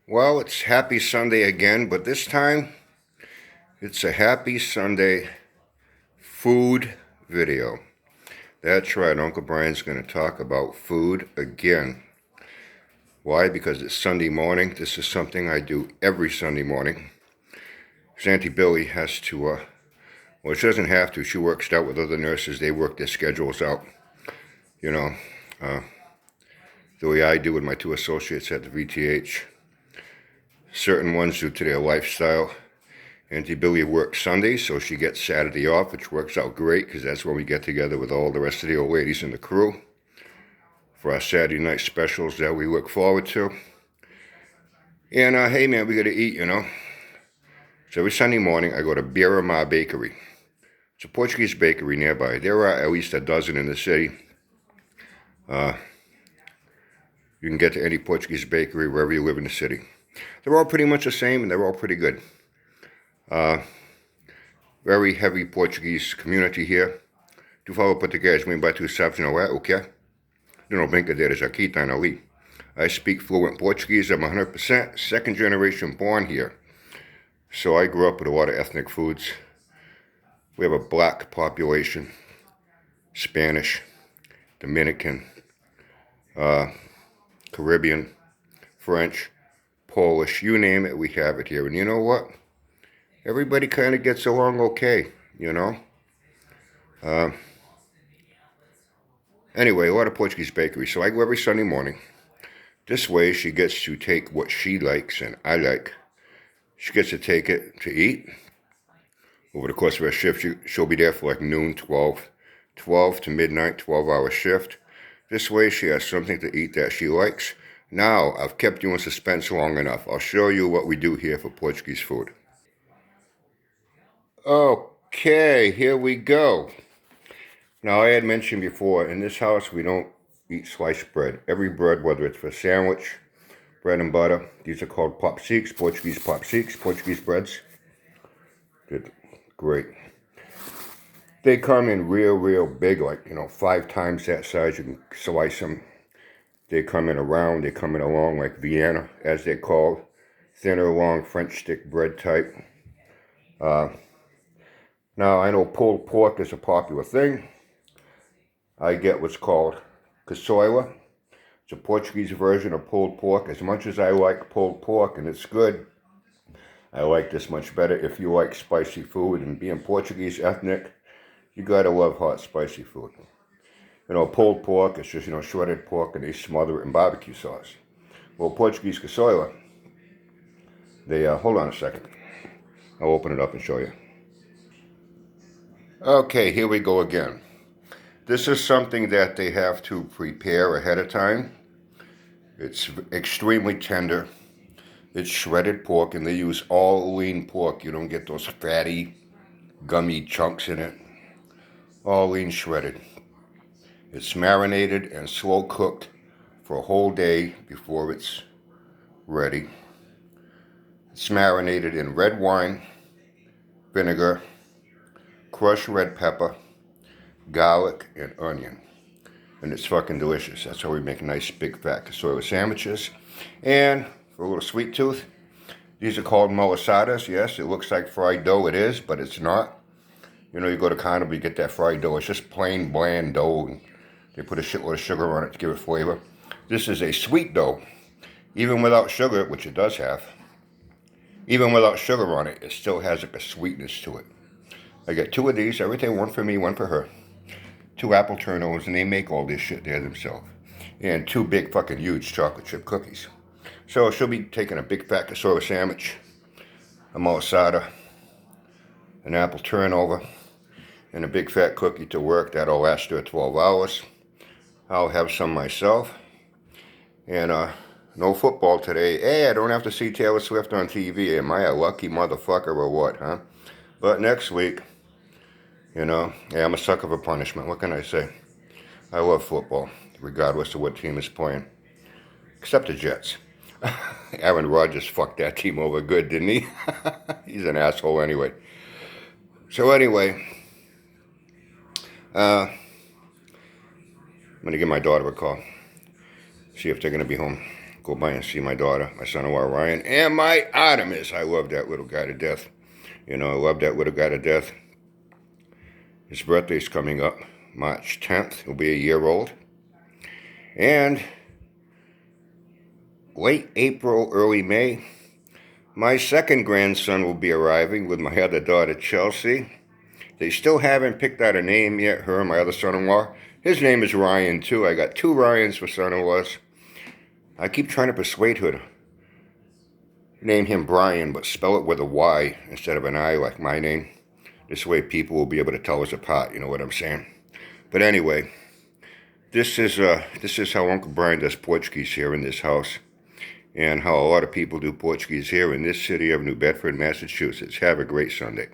Well, it's Happy Sunday again, but this time it's a Happy Sunday food video. That's right, Uncle Brian's going to talk about food again. Why? Because it's Sunday morning. This is something I do every Sunday morning. His Auntie Billy has to, well, she doesn't have to. She works out with other nurses. They work their schedules out, you know, uh, the way I do with my two associates at the VTH. Certain ones, due to their lifestyle, Auntie Billy works Sundays, so she gets Saturday off, which works out great because that's when we get together with all the rest of the old ladies in the crew for our Saturday night specials that we look forward to. And hey man, we gotta eat. So every Sunday morning I go to Beira Bakery. It's a Portuguese bakery nearby. There are at least a dozen in the city. You can get to any Portuguese bakery wherever you live in the city. They're all pretty much the same and they're all pretty good. Very heavy Portuguese community here. Tu fala português, mas tu sabes não é o quê? Não brincadeiras aqui, tá ali. I speak fluent Portuguese. I'm 100% second generation born here. So I grew up with a lot of ethnic foods. We have a black population, Spanish, Dominican, Caribbean, French, Polish, you name it, we have it here. And you know what? Everybody kind of gets along okay. Anyway, a lot of Portuguese bakery. So I go every Sunday morning. This way she gets to take what she likes and I like. She gets to take it to eat. Over the course of her shift, she'll be there for like noon, 12 to midnight, 12-hour shift. This way she has something to eat that she likes. Now, I've kept you in suspense long enough. I'll show you what we do here for Portuguese food. Okay, here we go. Now, I had mentioned before, in this house we don't eat sliced bread. Every bread, whether it's for sandwich, bread and butter, these are called popsiques, Portuguese popsiques, Portuguese breads. They're great. They come in real big, like, 5 times that size. You can slice them. They come in round, they come in a long, like Vienna, as they're called. Thinner, long French stick bread type. Now, I know pulled pork is a popular thing. I get what's called caçoila. It's a Portuguese version of pulled pork. As much as I like pulled pork, and it's good, I like this much better. If you like spicy food, and being Portuguese ethnic, you gotta love hot, spicy food. Pulled pork, it's just, shredded pork, and they smother it in barbecue sauce. Well, Portuguese caçoila, they, hold on a second. I'll open it up and show you. Okay, here we go again. This is something that they have to prepare ahead of time. It's extremely tender. It's shredded pork, and they use all lean pork. You don't get those fatty, gummy chunks in it. All lean shredded. It's marinated and slow cooked for a whole day before it's ready. It's marinated in red wine, vinegar, crushed red pepper, garlic, and onion. And it's fucking delicious. That's how we make nice big fat caçoila sandwiches. And for a little sweet tooth, these are called malasadas. Yes, it looks like fried dough. It is, but it's not. You go to Carnival, you get that fried dough. It's just plain bland dough. And they put a shitload of sugar on it to give it flavor. This is a sweet dough. Even without sugar, which it does have, even without sugar on it, it still has like a sweetness to it. I get 2 of these, everything, one for me, one for her. 2 apple turnovers, and they make all this shit there themselves. And 2 big fucking huge chocolate chip cookies. So she'll be taking a big fat caçoila sandwich, a malasada, an apple turnover, and a big fat cookie to work. That'll last her 12 hours. I'll have some myself. And no football today. Hey, I don't have to see Taylor Swift on TV. Am I a lucky motherfucker or what, huh? But next week, yeah, I'm a sucker for punishment. What can I say? I love football, regardless of what team is playing. Except the Jets. Aaron Rodgers fucked that team over good, didn't he? He's an asshole anyway. So anyway, I'm going to give my daughter a call. See if they're going to be home. go by and see my daughter, my son-in-law Ryan, and my Artemis. I love that little guy to death. You know, I love that little guy to death. His birthday's coming up, March 10th. He'll be a year old. And late April, early May, my second grandson will be arriving with my other daughter, Chelsea. They still haven't picked out a name yet, her and my other son-in-law. His name is Ryan, too. I got 2 Ryans for son-in-laws. I keep trying to persuade her to name him Brian, but spell it with a Y instead of an I like my name. This way people will be able to tell us apart, you know what I'm saying? But anyway, this is how Uncle Brian does Portuguese here in this house, and how a lot of people do Portuguese here in this city of New Bedford, Massachusetts. Have a great Sunday.